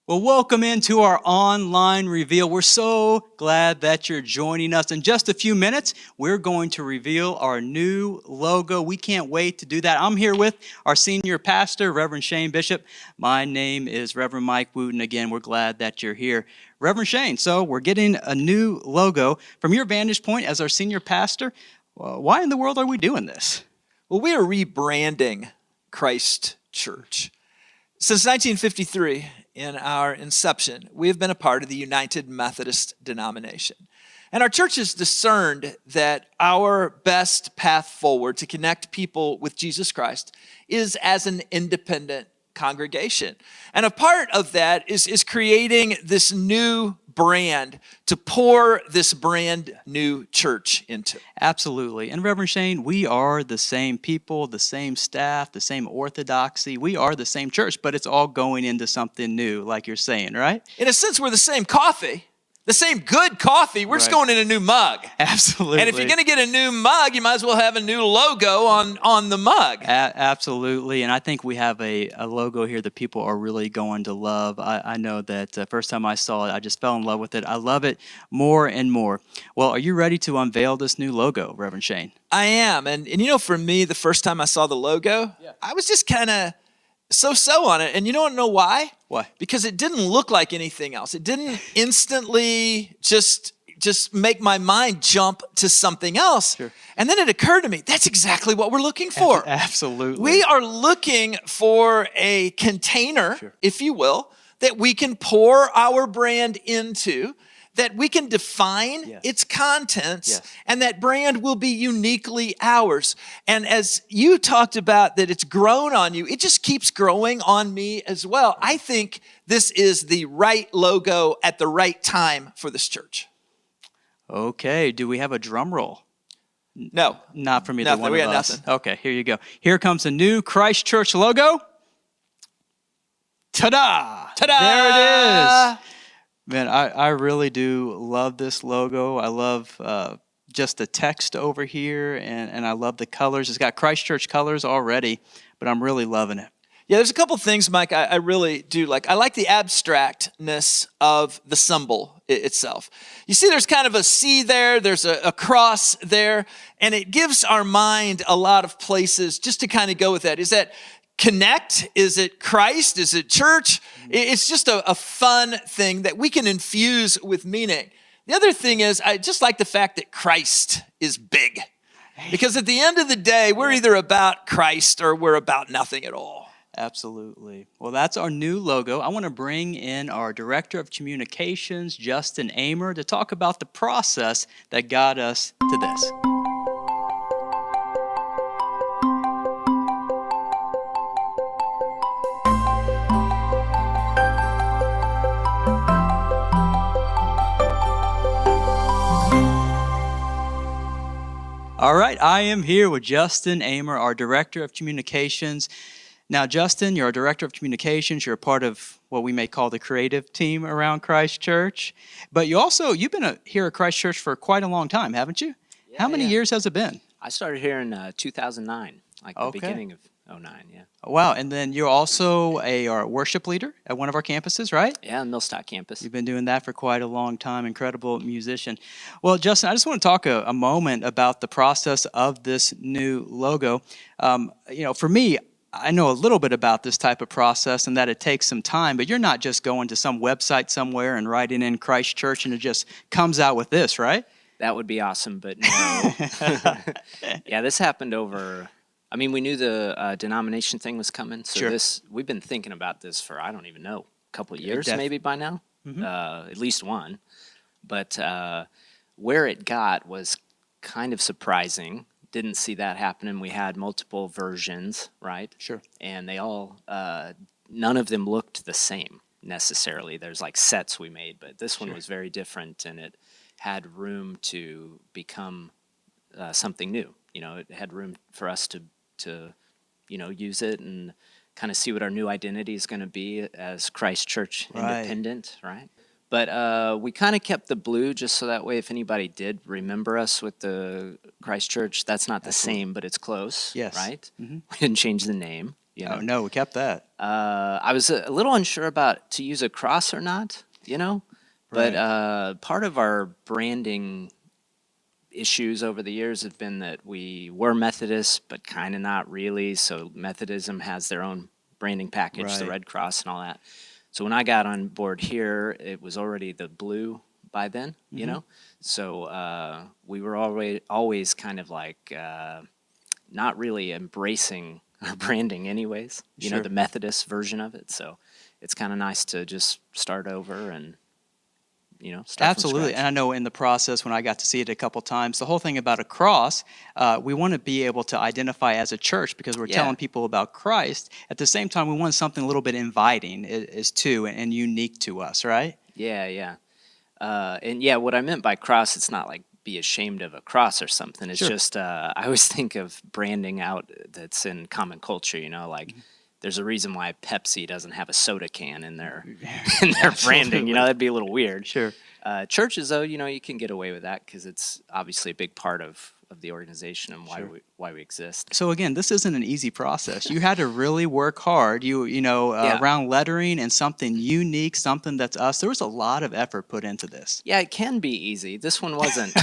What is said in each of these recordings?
Well, welcome into our online reveal. We're so glad that you're joining us. In just a few minutes, we're going to reveal our new logo. We can't wait to do that. I'm here with our senior pastor, Reverend Shane Bishop. My name is Reverend Mike Wooten. Again, we're glad that you're here. Reverend Shane, so we're getting a new logo. From your vantage point as our senior pastor, why in the world are we doing this? Well, we are rebranding Christ Church. Since 1953, in our inception, we have been a part of the United Methodist denomination. And our church has discerned that our best path forward to connect people with Jesus Christ is as an independent congregation. And a part of that is creating this new brand to pour this brand new church into. Absolutely. And Reverend Shane, we are the same people, the same staff, the same orthodoxy. We are the same church, but it's all going into something new, like you're saying, right? In a sense, we're the same coffee. The same good coffee, we're just going in a new mug. Absolutely. And if you're going to get a new mug, you might as well have a new logo on the mug. Absolutely. And I think we have a logo here that people are really going to love. I know that first time I saw it, I just fell in love with it. I love it more and more. Well, are you ready to unveil this new logo, Reverend Shane? I am. And you know, for me, the first time I saw the logo, I was just kind of so on it. And you don't know why? Why? Because it didn't look like anything else. It didn't instantly just make my mind jump to something else. Sure. And then it occurred to me, that's exactly what we're looking for. Absolutely. We are looking for a container, if you will, that we can pour our brand into, that we can define its contents, and that brand will be uniquely ours. And as you talked about that it's grown on you, it just keeps growing on me as well. I think this is the right logo at the right time for this church. Okay, do we have a drum roll? No. Not from either nothing. one We of got us. nothing. Okay, here you go. Here comes the new Christ Church logo. Ta-da! Ta-da! There it is. Man, I really do love this logo. I love just the text over here, and I love the colors. It's got Christ Church colors already, but I'm really loving it. Yeah, there's a couple things, Mike, I really do like. I like the abstractness of the symbol itself. You see there's kind of a C there, there's a cross there, and it gives our mind a lot of places just to kind of go with that. Is that connect? Is it Christ? Is it church? It's just a fun thing that we can infuse with meaning. The other thing is, I just like the fact that Christ is big. Because at the end of the day, we're either about Christ or we're about nothing at all. Absolutely. Well, that's our new logo. I want to bring in our Director of Communications, Justin Amer, to talk about the process that got us to this. All right, I am here with Justin Amer, our Director of Communications. Now, Justin, you're our Director of Communications. You're a part of what we may call the creative team around Christ Church. But you've been here at Christ Church for quite a long time, haven't you? Yeah, How many years has it been? I started here in 2009, like the beginning of 2009, Wow, and then you're also a worship leader at one of our campuses, right? Yeah, Millstock campus. You've been doing that for quite a long time. Incredible musician. Well, Justin, I just want to talk a moment about the process of this new logo. For me, I know a little bit about this type of process and that it takes some time, but you're not just going to some website somewhere and writing in Christ Church and it just comes out with this, right? That would be awesome, but no. Yeah, this happened over, we knew the denomination thing was coming, so we've been thinking about this for, I don't even know, a couple of years maybe by now, at least one. But where it got was kind of surprising. Didn't see that happening. We had multiple versions, right? Sure. And they all, none of them looked the same necessarily. There's like sets we made, but this one was very different, and it had room to become something new. It had room for us to use it and kind of see what our new identity is going to be as Christ Church Independent, right? But we kind of kept the blue just so that way if anybody did remember us with the Christ Church, that's not the same, but it's close, right? Mm-hmm. We didn't change the name. You know? Oh, no, we kept that. I was a little unsure about to use a cross or not, you know? But part of our branding issues over the years have been that we were Methodist, but kind of not really. So Methodism has their own branding package, the Right. Red Cross and all that. So when I got on board here, it was already the blue by then, you know? So we were always kind of like not really embracing our branding anyways, you know, Sure. the Methodist version of it. So it's kind of nice to just start over and, you know, start from Absolutely. scratch. And I know in the process, when I got to see it a couple times, the whole thing about a cross, we want to be able to identify as a church because we're Yeah. telling people about Christ. At the same time, we want something a little bit inviting is too and unique to us, right? Yeah, yeah. And yeah, what I meant by cross, it's not like be ashamed of a cross or something. It's Sure. just, I always think of branding out that's in common culture, you know, like there's a reason why Pepsi doesn't have a soda can in their branding, you know, that'd be a little weird. Sure. Churches, though, you know, you can get away with that because it's obviously a big part of the organization and why we exist. So again, this isn't an easy process. You had to really work hard. You know, Yeah. around lettering and something unique, something that's us. There was a lot of effort put into this. Yeah, it can be easy. This one wasn't.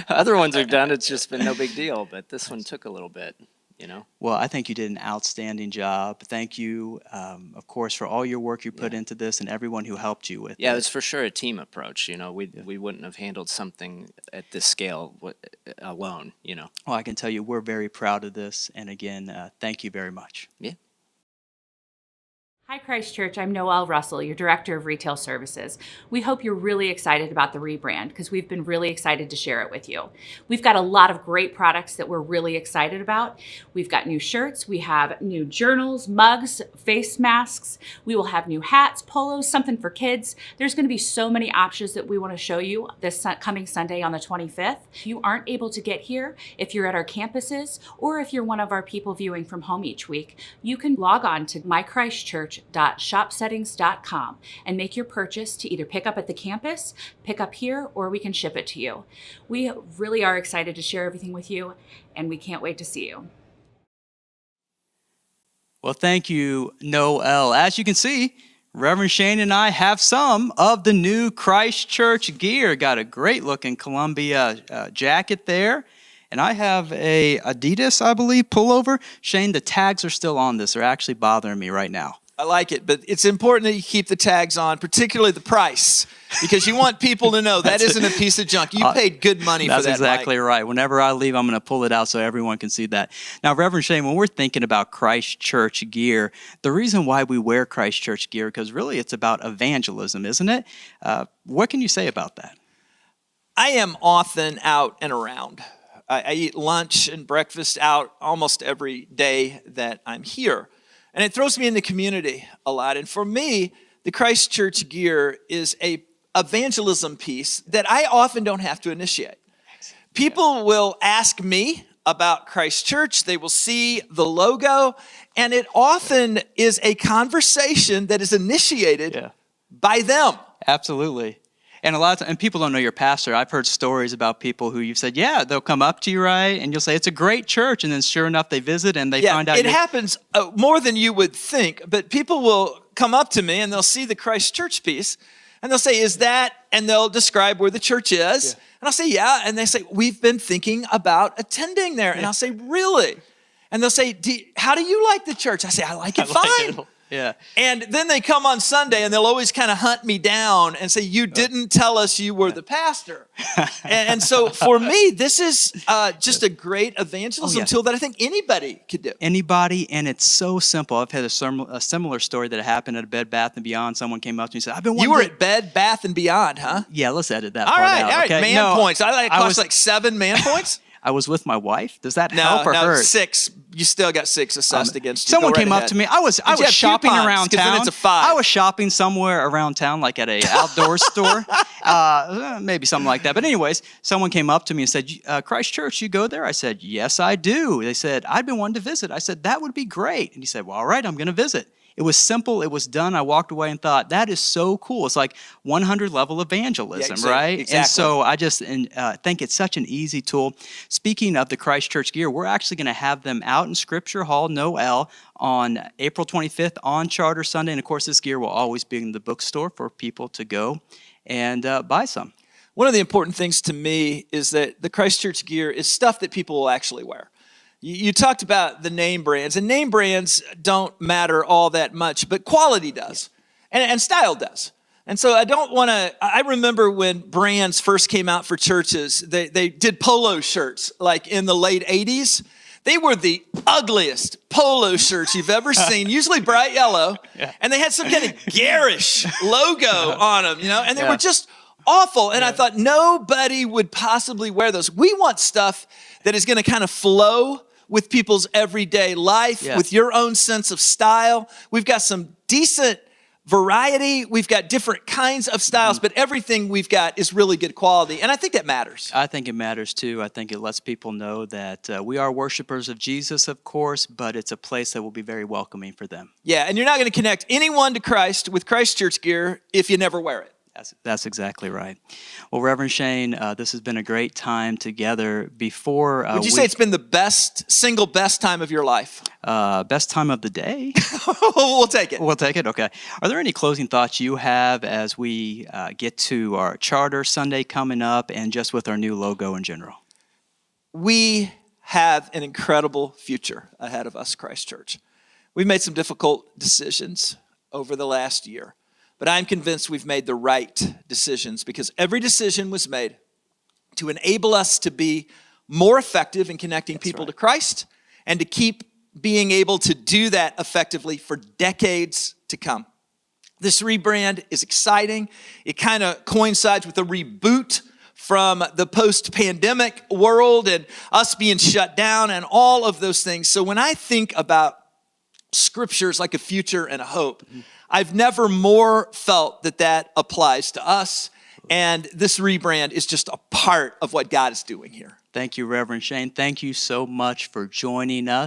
Other ones we've done, it's just been no big deal, but this one took a little bit, you know? Well, I think you did an outstanding job. Thank you, of course, for all your work you put into this and everyone who helped you with Yeah, it. it's for sure a team approach. You know, we wouldn't have handled something at this scale alone, you know? Well, I can tell you we're very proud of this. And again, thank you very much. Yeah. Hi Christchurch, I'm Noelle Russell, your Director of Retail Services. We hope you're really excited about the rebrand because we've been really excited to share it with you. We've got a lot of great products that we're really excited about. We've got new shirts, we have new journals, mugs, face masks. We will have new hats, polos, something for kids. There's going to be so many options that we want to show you this coming Sunday on the 25th. If you aren't able to get here, if you're at our campuses, or if you're one of our people viewing from home each week, you can log on to mychristchurch.shopsettings.com and make your purchase to either pick up at the campus, pick up here, or we can ship it to you. We really are excited to share everything with you, and we can't wait to see you. Well, thank you, Noel. As you can see, Reverend Shane and I have some of the new Christchurch gear. Got a great looking Columbia jacket there. And I have a Adidas, I believe, pullover. Shane, the tags are still on this. They're actually bothering me right now. I like it, but it's important that you keep the tags on, particularly the price, because you want people to know that isn't a piece of junk. You paid good money for that. That's exactly Mike. right. Whenever I leave, I'm going to pull it out so everyone can see that. Now, Reverend Shane, when we're thinking about Christchurch gear, the reason why we wear Christchurch gear, because really it's about evangelism, isn't it? What can you say about that? I am often out and around. I eat lunch and breakfast out almost every day that I'm here. And it throws me in the community a lot. And for me, the Christchurch gear is a evangelism piece that I often don't have to initiate. People will ask me about Christchurch. They will see the logo. And it often is a conversation that is initiated by them. Absolutely. And a lot of times, and people don't know your pastor. I've heard stories about people who you've said, yeah, they'll come up to you, right? And you'll say, it's a great church. And then sure enough, they visit and they find out. It happens more than you would think. But people will come up to me and they'll see the Christchurch piece. And they'll say, is that? And they'll describe where the church is. And I'll say, yeah. And they say, we've been thinking about attending there. And I'll say, really? And they'll say, how do you like the church? I say, I like it fine. Yeah. And then they come on Sunday and they'll always kind of hunt me down and say, you didn't tell us you were the pastor. and so for me, this is just a great evangelism tool that I think anybody could do. Anybody, and it's so simple. I've had a similar story that happened at a Bed Bath & Beyond. Someone came up to me and said, I've been wanting You were at Bed Bath & Beyond, huh? Yeah, let's edit that All part right, out. all right. Okay? Man points. I cost was like 7 man points. I was with my wife. Does that help or no, hurt? 6. You still got 6 assessed against you. Someone Go right came up ahead. to me. I was you have shopping coupons? around 'Cause then town. it's a 5. I was shopping somewhere around town, like at a outdoor store, maybe something like that. But anyways, someone came up to me and said, Christchurch, you go there? I said, yes, I do. They said, I've been wanting to visit. I said, that would be great. And he said, well, all right, I'm going to visit. It was simple. It was done. I walked away and thought, that is so cool. It's like 100 level evangelism, right? Exactly. And so I just think it's such an easy tool. Speaking of the Christ Church gear, we're actually going to have them out in Scripture Hall, Noel, on April 25th on Charter Sunday. And of course, this gear will always be in the bookstore for people to go and buy some. One of the important things to me is that the Christ Church gear is stuff that people will actually wear. You talked about the name brands, and name brands don't matter all that much, but quality does, and style does. And so I remember when brands first came out for churches, they did polo shirts, like in the late 80s. They were the ugliest polo shirts you've ever seen, usually bright yellow, and they had some kind of garish logo on them, and they were just awful. And I thought nobody would possibly wear those. We want stuff that is going to kind of flow with people's everyday life, with your own sense of style. We've got some decent variety. We've got different kinds of styles, but everything we've got is really good quality. And I think that matters. I think it matters too. I think it lets people know that we are worshipers of Jesus, of course, but it's a place that will be very welcoming for them. Yeah, and you're not going to connect anyone to Christ with Christ Church gear if you never wear it. That's exactly right. Well, Reverend Shane, this has been a great time together. Before would you say it's been the single best time of your life? Best time of the day? We'll take it. We'll take it. Okay. Are there any closing thoughts you have as we get to our Charter Sunday coming up, and just with our new logo in general? We have an incredible future ahead of us, Christ Church. We've made some difficult decisions over the last year. But I'm convinced we've made the right decisions, because every decision was made to enable us to be more effective in connecting people to Christ, and to keep being able to do that effectively for decades to come. This rebrand is exciting. It kind of coincides with a reboot from the post-pandemic world and us being shut down and all of those things. So when I think about scriptures like a future and a hope, I've never more felt that applies to us. And this rebrand is just a part of what God is doing here. Thank you, Reverend Shane. Thank you so much for joining us.